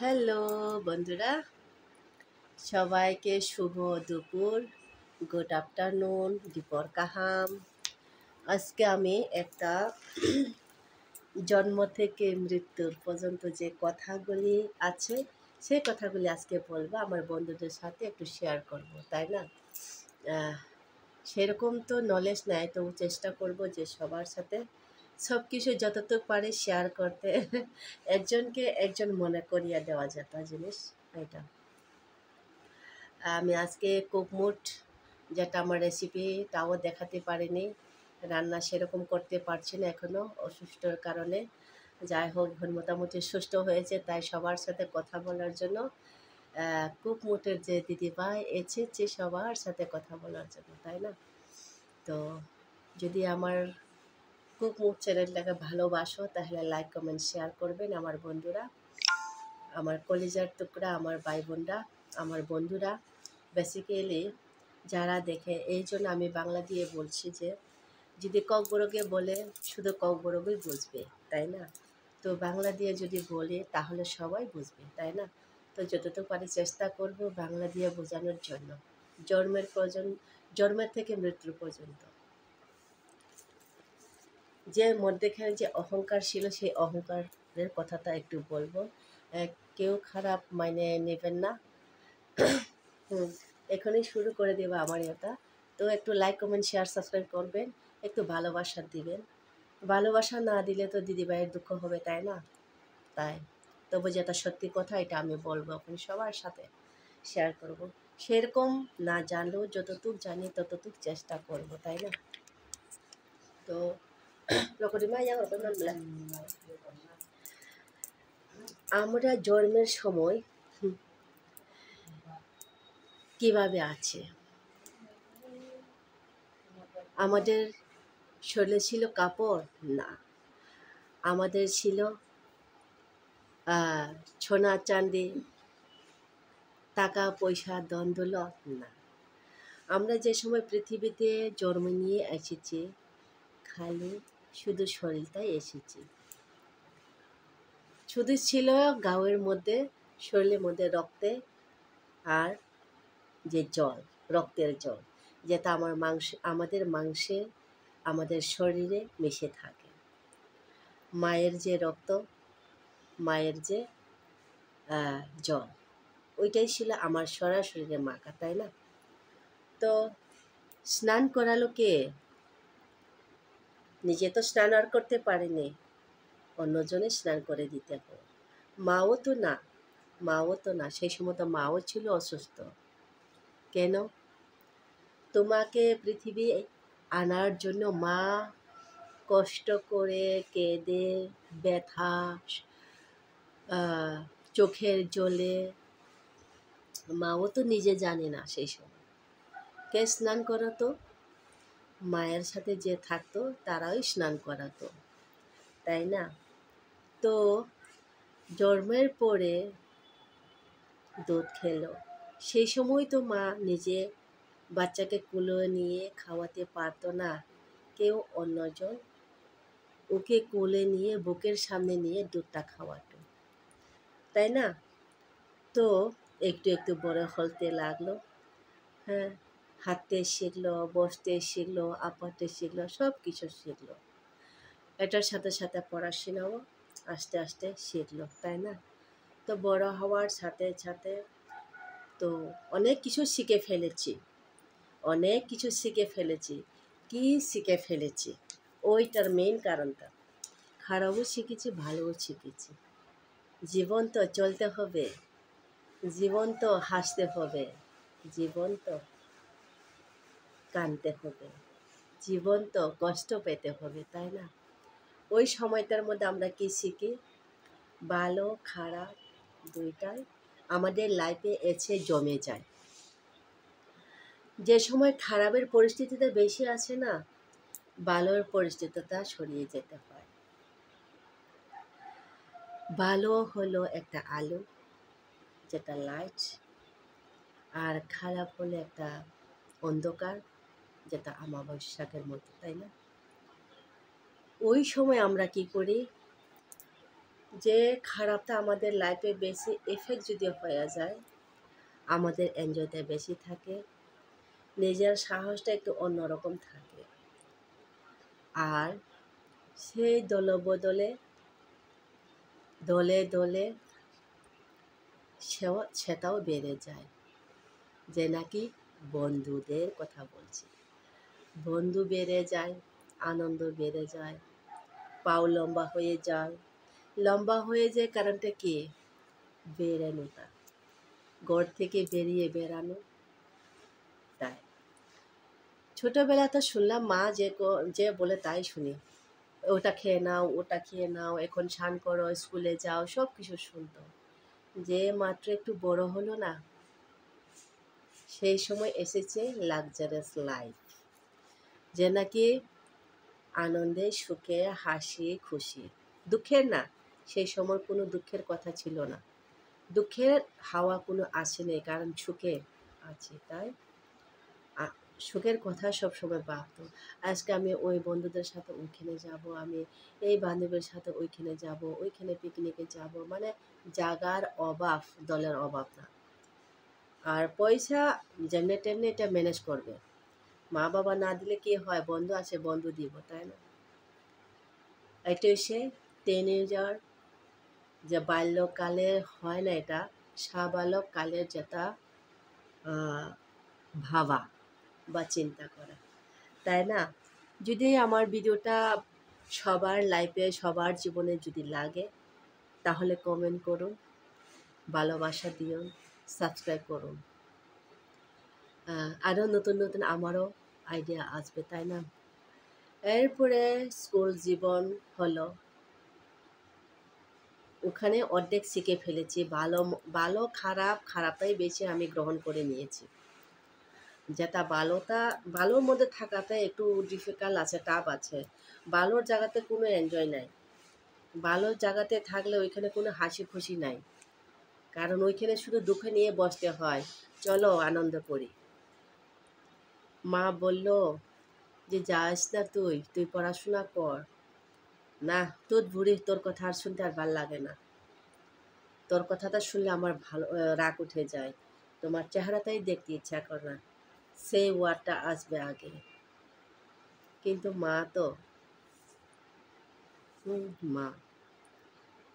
Hello বন্ধুরা, সবাইকে শুভ দুপুর, গুড আফটারনুন, দীপর কাহাম। আজকে আমি একটা জন্ম থেকে মৃত্যুর পর্যন্ত যে কথাগুলি আছে সেই কথাগুলি আজকে বলবো, আমার বন্ধুদের সাথে একটু শেয়ার করব, তাই না? আহ, সেরকম তো নলেজ নাই, তো চেষ্টা করব যে সবার সাথে সব কিছু যতটুকু পারে শেয়ার করতে। একজনকে একজন মনে করিয়ে দেওয়া যেত জিনিস এটা। আমি আজকে কুকমুট, যেটা আমার রেসিপি, তাও দেখাতে পারিনি। রান্না সেরকম করতে পারছি না এখনও, অসুস্থর কারণে। যাই হোক, এখন মোটামুটি সুস্থ হয়েছে, তাই সবার সাথে কথা বলার জন্য কুকমুটের যে দিদিভাই এসেছে সবার সাথে কথা বলার জন্য, তাই না? তো যদি আমার কুকমুট চ্যানেলটাকে ভালোবাসো তাহলে লাইক কমেন্ট শেয়ার করবেন আমার বন্ধুরা, আমার কলিজার টুকরা, আমার ভাই বোনরা, আমার বন্ধুরা বেসিক্যালি যারা দেখে। এই জন্য আমি বাংলা দিয়ে বলছি যে যদি ককবরকে বলে শুধু ককবরকই বুঝবে, তাই না? তো বাংলা দিয়ে যদি বলি তাহলে সবাই বুঝবে, তাই না? তো যতটুকু পারি চেষ্টা করব বাংলা দিয়ে বোঝানোর জন্য। জন্মের থেকে মৃত্যু পর্যন্ত যে মধ্যেখানে যে অহংকার ছিল, সেই অহংকারের কথাটা একটু বলবো। কেউ খারাপ মানে নেবেন না। এখনই শুরু করে দেবো আমার এটা। তো একটু লাইক কমেন্ট শেয়ার সাবস্ক্রাইব করবেন, একটু ভালোবাসা দিবেন। ভালোবাসা না দিলে তো দিদিভাইয়ের দুঃখ হবে, তাই না? তাই তবু যেটা সত্যি কথা এটা আমি বলবো, এখন সবার সাথে শেয়ার করব। সেরকম না জানলেও যতটুক জানি ততটুক চেষ্টা করব, তাই না? তো আমরা জন্মের সময় কিভাবে আছে, আমাদের শরীরে ছিল কাপড়? না। আমাদের ছিল সোনা চাঁদি, টাকা পয়সা, ধন দৌলত? না। আমরা যে সময় পৃথিবীতে জন্ম নিয়ে এসেছি খালি শুধু শরীরটাই এসেছি। শুধু ছিল গাঁয়ের মধ্যে, শরীরের মধ্যে রক্তে আর যে জল, রক্তের জল, যেটা আমাদের মাংসে, আমাদের শরীরে মিশে থাকে। মায়ের যে রক্ত, মায়ের যে জল, ওইটাই ছিল আমার সরাসরি মাখা, তাই না? তো স্নান করালো কে? নিজে তো স্নান আর করতে পারেনি, অন্যজনে স্নান করে দিতে হবে। মাও তো না, সেই সময় তো মাও ছিল অসুস্থ। কেন? তোমাকে পৃথিবী আনার জন্য মা কষ্ট করে কেঁদে, ব্যথা, চোখের জলে, মাও তো নিজে জানে না সেই সময়। কে স্নান করাতো? মায়ের সাথে যে থাকতো তারাই স্নান করাতো, তাই না? তো জন্মের পরে দুধ খেলো, সেই সময় তো মা নিজে বাচ্চাকে কুলো নিয়ে খাওয়াতে পারতো না। কেউ অন্যজন ওকে কোলে নিয়ে বুকের সামনে নিয়ে দুধটা খাওয়াতো, তাই না? তো একটু একটু বড় হতে লাগলো। হ্যাঁ, হাঁটতে শিখলো, বসতে শিখলো, আপাতে শিখলো, সব কিছু শিখলো। এটার সাথে সাথে পড়াশোনাও আস্তে আস্তে শিখলো, তাই না? তো বড় হওয়ার সাথে সাথে তো অনেক কিছু শিখে ফেলেছি, অনেক কিছু শিখে ফেলেছি। কি শিখে ফেলেছি? ওইটার মেইন কারণটা, খারাপও শিখেছি, ভালোও শিখেছি। জীবন তো চলতে হবে, জীবন তো হাসতে হবে, জীবন তো কাঁদতে হবে, জীবন তো কষ্ট পেতে হবে, তাই না? ওই সময়টার মধ্যে আমরা কি শিখি? ভালো খারাপ দুইটাই আমাদের লাইফে এসে জমে যায়। যে সময় খারাপের পরিস্থিতিতে বেশি আসে না, ভালোর পরিস্থিতিটা সরিয়ে যেতে হয়। ভালো হলো একটা আলো, যেটা লাইট, আর খারাপ হলো একটা অন্ধকার, যেটা অমাবস্যার মতো, তাই না? ওই সময় আমরা কি করি? যে খারাপটা আমাদের লাইফে বেশি এফেক্ট যদি হয়ে যায়, আমাদের এনজয়টা বেশি থাকে, নিজের সাহসটা একটু অন্যরকম থাকে। আর সেই দলবদলে দলে দলে সেটাও বেড়ে যায়, যে নাকি বন্ধুদের কথা বলছি। বন্ধু বেড়ে যায়, আনন্দ বেড়ে যায়, পাও লম্বা হয়ে যায়। লম্বা হয়ে যায় কারণটা কি? বেরানোটা, ঘর থেকে বেরিয়ে বেরানো। তাই ছোটবেলা তো শুনলাম মা যে বলে তাই শুনি, ওটা খেয়ে নাও, ওটা খেয়ে নাও, এখন স্নান করো, স্কুলে যাও, সব কিছু শুনতো। যে মাত্র একটু বড় হলো না, সেই সময় এসেছে লাক্সারিয়াস লাইফ, যে নাকি আনন্দে, সুখে, হাসি খুশি, দুঃখের না। সেই সময় কোনো দুঃখের কথা ছিল না, দুঃখের হাওয়া কোনো আসেনি, কারণ সুখে আছে। তাই সুখের কথা সবসময় ভাবতো। আজকে আমি ওই বন্ধুদের সাথে ওইখানে যাব, আমি এই বান্ধবীর সাথে ওইখানে যাব, ওইখানে পিকনিকে যাব, মানে জাগার অভাব, দলের অভাব না। আর পয়সা যেমনি তেমনি এটা ম্যানেজ করবে। মা বাবা না দিলে কি হয়, বন্ধু আছে বন্ধু দিব, তাই না? এটা হচ্ছে টিনেজার, যে বাল্যকালে হয় না, এটা সাবালক কালের যেটা ভাবা বা চিন্তা করা, তাই না? যদি আমার ভিডিওটা সবার লাইফে, সবার জীবনে যদি লাগে, তাহলে কমেন্ট করুন, ভালোবাসা দিও, সাবস্ক্রাইব করুন। আরও নতুন নতুন আমারও আইডিয়া আসবে, তাই না? এরপরে স্কুল জীবন হলো, ওখানে অর্ধেক শিখে ফেলেছি। ভালো ভালো খারাপ, খারাপটাই বেশি আমি গ্রহণ করে নিয়েছি। যেটা ভালোর মধ্যে থাকাটা একটু ডিফিকাল্ট আছে, টাফ আছে। ভালোর জায়গাতে কোনো এনজয় নাই, ভালোর জায়গাতে থাকলে ওইখানে কোনো হাসি খুশি নাই, কারণ ওইখানে শুধু দুঃখ নিয়ে বসতে হয়। চলো আনন্দ করি। মা বলল যে যাস না, তুই পড়াশোনা কর। না, তোর বুড়ি, তোর কথা আর শুনতে আর ভাল লাগে না, তোর কথাটা শুনলে আমার ভালো রাগ উঠে যায়, তোমার চেহারাটাই দেখতে ইচ্ছা করে না, সেই ওয়ার্ডটা আসবে আগে। কিন্তু মা তো মা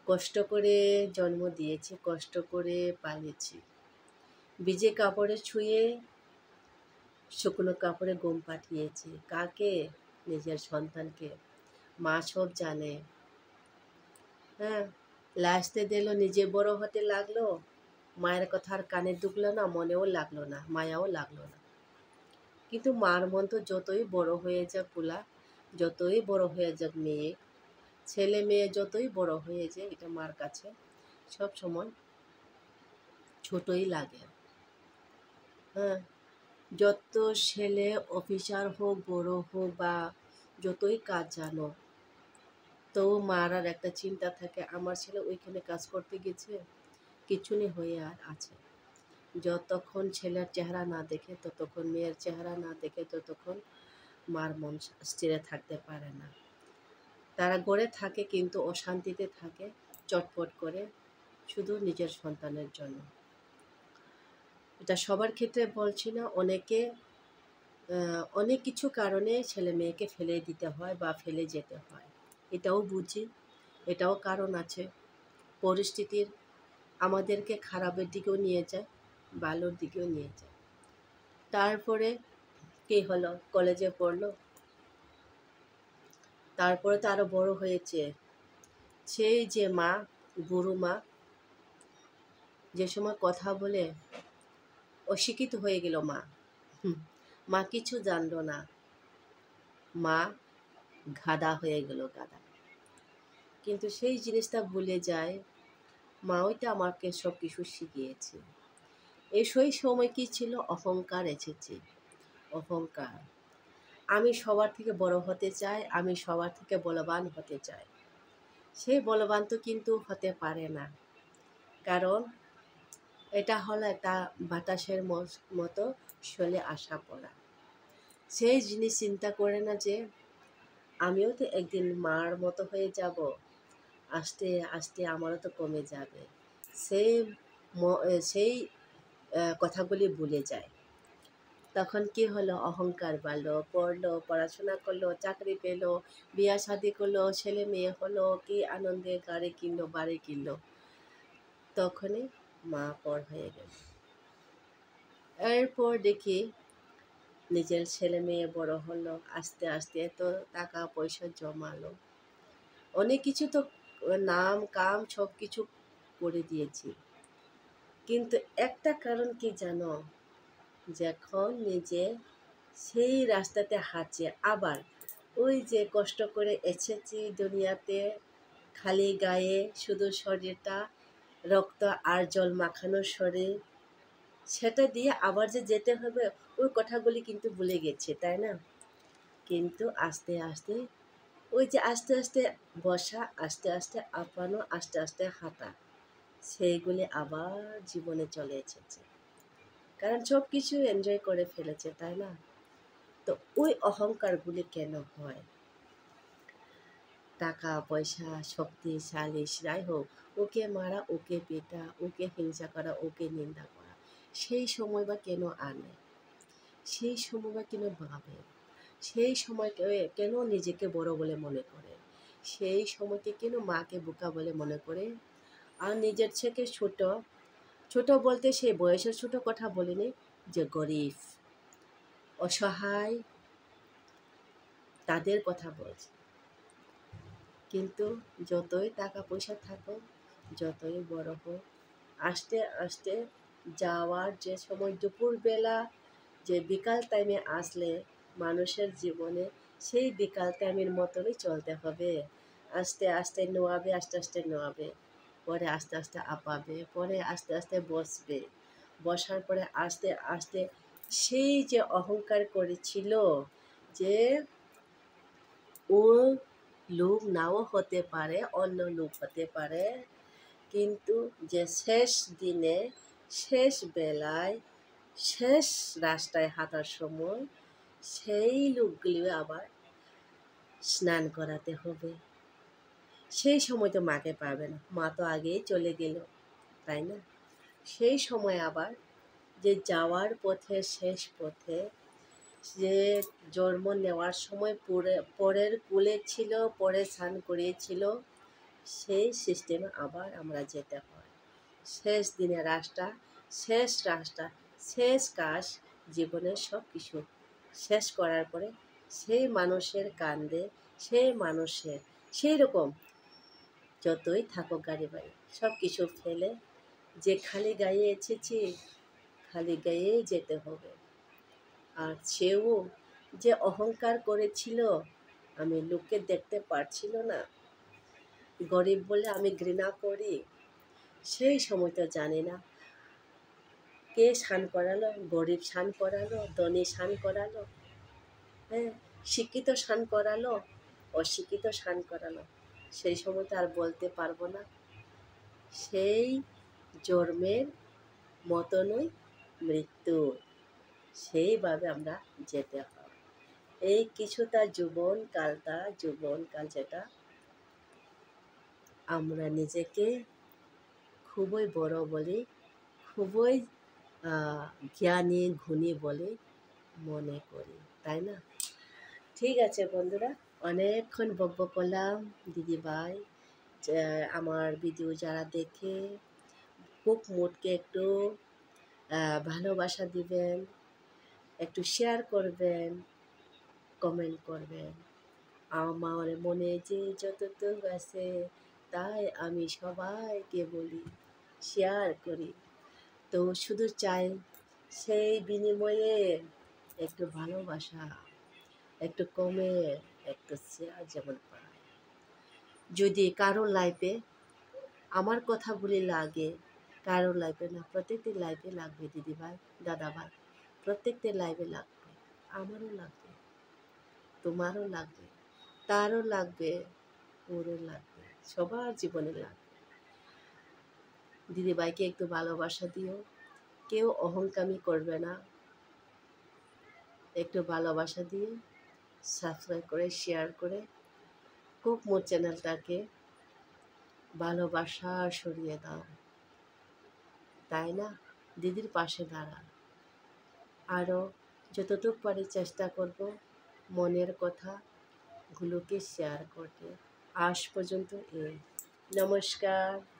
কষ্ট করে জন্ম দিয়েছি, কষ্ট করে পালিয়েছি, ভিজে কাপড়ে ছুঁয়ে শুকনো কাপড়ে ঘুম পাঠিয়েছি। কাকে? নিজের সন্তানকে। মা সব জানে। হ্যাঁ, লাস্টে দিল, নিজে বড় হতে লাগলো, মায়ের কথা আর কানে ঢুকলো না, মনেও লাগলো না, মায়াও লাগলো না। কিন্তু মার মন তো যতই বড় হয়ে যাক পোলা, যতই বড় হয়ে যাক মেয়ে, ছেলে মেয়ে যতই বড় হয়ে যায়, এটা মার কাছে সব সময় ছোটই লাগে। হ্যাঁ, যত ছেলে অফিসার হোক, বড় হোক, বা যতই কাজ জানো, তো মার আর একটা চিন্তা থাকে, আমার ছেলে ওইখানে কাজ করতে গেছে, কিছুনি হয়ে আর আছে। যতক্ষণ ছেলের চেহারা না দেখে, ততক্ষণ মেয়ের চেহারা না দেখে, ততক্ষণ মার মন স্থিরে থাকতে পারে না। তারা গড়ে থাকে কিন্তু অশান্তিতে থাকে, চটপট করে, শুধু নিজের সন্তানের জন্য। এটা সবার ক্ষেত্রে বলছি না, অনেক কিছু কারণে ছেলে মেয়েকে ফেলে দিতে হয় বা ফেলে যেতে হয়, এটাও বুঝি, এটাও কারণ আছে। পরিস্থিতির আমাদেরকে খারাপের দিকেও নিয়ে যায়, ভালোর দিকেও নিয়ে যায়। তারপরে কী হলো, কলেজে পড়লো, তারপরে তো আরও বড় হয়েছে। সেই যে মা, বুড়ো মা, যে সময় কথা বলে অশিক্ষিত হয়ে গেল মা। মা কিছু জানলো না, মা গাধা হয়ে গেল, গাধা। কিন্তু সেই জিনিসটা ভুলে যায়, মা ওইটা আমাকে সব কিছু শিখিয়েছে। সেই সময় কি ছিল, অহংকার এসেছে, অহংকার। আমি সবার থেকে বড় হতে চাই, আমি সবার থেকে বলবান হতে চাই। সেই বলবান তো কিন্তু হতে পারে না, কারণ এটা হলো একটা বাতাসের মতো চলে আসা পড়া। সেই জিনিস চিন্তা করে না যে আমিও তো একদিন মার মতো হয়ে যাব, আস্তে আস্তে আমারও তো কমে যাবে। সেই সেই কথাগুলি ভুলে যায়। তখন কি হলো, অহংকার বাড়লো, পড়লো, পড়াশোনা করলো, চাকরি পেলো, বিয়া শাদি করলো, ছেলে মেয়ে হলো, কি আনন্দে গাড়ি কিনলো, বাড়ি কিনলো, তখনই মা পর হয়ে গেল। এরপর দেখি নিজের ছেলে মেয়ে বড় হলো, আস্তে আস্তে এত টাকা পয়সা জমালো, অনেক কিছু তো নাম কাম সব কিছু করে দিয়েছি, কিন্তু একটা কারণ কি জানো, যখন নিজে সেই রাস্তাতে হাঁটছে, আবার ওই যে কষ্ট করে এসেছি দুনিয়াতে, খালি গায়ে শুধু শরীরটা রক্ত আর জল মাখানো শরীর, সেটা দিয়ে আবার যে যেতে হবে, ওই কথাগুলি কিন্তু ভুলে গেছে, তাই না? কিন্তু আস্তে আস্তে ওই যে আস্তে আস্তে বসা, আস্তে আস্তে আপানো, আস্তে আস্তে হাঁটা, সেইগুলি আবার জীবনে চলে এসেছে, কারণ সব কিছু এনজয় করে ফেলেছে, তাই না? তো ওই অহংকারগুলি কেন হয়? টাকা পয়সা শক্তিশালী যাই হোক, ওকে মারা, ওকে পেটা, ওকে হিংসা করা, ওকে নিন্দা করা, সেই সময় বা কেন আনে? সেই সময় বা কেন ভাবে? সেই সময় কেন নিজেকে বড় বলে মনে করে? সেই সময়কে কেন মাকে বোকা বলে মনে করে? আর নিজের থেকে ছোট, ছোট বলতে সে বয়সের ছোট কথা বলিনি, যে গরিব অসহায় তাদের কথা বলছে। কিন্তু যতই টাকা পয়সা থাকুক, যতই বড় হোক, আস্তে আস্তে যাওয়ার যে সময়, দুপুরবেলা যে বিকাল টাইমে আসলে মানুষের জীবনে, সেই বিকাল টাইমের মতনই চলতে হবে। আস্তে আস্তে নোয়াবে, আস্তে আস্তে নোয়াবে, পরে আস্তে আস্তে আপাবে, পরে আস্তে আস্তে বসবে, বসার পরে আস্তে আস্তে সেই যে অহংকার করেছিল, যে ও লোক নাও হতে পারে, অন্য লোক হতে পারে, কিন্তু যে শেষ দিনে, শেষ বেলায়, শেষ রাস্তায় হাঁটার সময় সেই লোকগুলি আবার স্নান করাতে হবে। সেই সময় তো মাকে পাবে না, মা তো আগেই চলে গেল, তাই না? সেই সময় আবার যে যাওয়ার পথে, শেষ পথে, যে জন্ম নেওয়ার সময় পরের কুলে ছিল, পরে স্নান করিয়েছিল, সেই সিস্টেমে আবার আমরা যেতে হয়। শেষ দিনের রাস্তা, শেষ রাস্তা, শেষ কাজ, জীবনের সব কিছু শেষ করার পরে সেই মানুষের কান্দে, সেই মানুষের সেই রকম যতই থাকুক গাড়ি বাড়ি সব কিছু ফেলে, যে খালি গায়ে এসেছি, খালি গায়েই যেতে হবে। আর সেও যে অহংকার করেছিল, আমি লোককে দেখতে পারছিল না, গরিব বলে আমি ঘৃণা করি, সেই সময় তো জানি না কে স্নান করালো, গরিব স্নান করালো, ধনী স্নান করালো, হ্যাঁ, শিক্ষিত স্নান করালো, অশিক্ষিত স্নান করালো, সেই সময় তো আর বলতে পারবো না। সেই জন্মের মতনই মৃত্যু, সেইভাবে আমরা যেতে হয়। এই কিছুটা জীবনকাল যেটা আমরা নিজেকে খুবই বড় বলি, খুবই জ্ঞানী গুণী বলে মনে করি, তাই না? ঠিক আছে বন্ধুরা, অনেকক্ষণ বকবক করলাম। দিদিভাই, আমার ভিডিও যারা দেখে, খুব মুডকে একটু ভালোবাসা দিবেন, একটু শেয়ার করবেন, কমেন্ট করবেন। আমার মনে যে যতটুক আছে, তাই আমি সবাইকে বলি, শেয়ার করি। তো শুধু চাই সেই বিনিময়ে একটু ভালোবাসা, একটু কমেন্ট, একটু শেয়ার যেমন পায়। যদি কারো লাইফে আমার কথাগুলি লাগে, কারো লাইফে না, প্রত্যেকটি লাইফে লাগবে দিদিভাই, দাদাভাই, প্রত্যেকটি লাইফে লাগবে। আমারও লাগবে, তোমারও লাগবে, তারও লাগবে, ওরও লাগবে, সবার জীবনে লাগবে। দিদিভাইকে একটু ভালোবাসা দিও, কেউ অহংকামী করবে না, একটু ভালোবাসা দিয়ে সাবস্ক্রাইব করে শেয়ার করে কুক মোর চ্যানেলটাকে ভালোবাসা সরিয়ে দাও, তাই না? দিদির পাশে দাঁড়া। আরও যতটুকু পারি চেষ্টা করব মনের কথাগুলোকে শেয়ার করতে। আজ পর্যন্ত নমস্কার।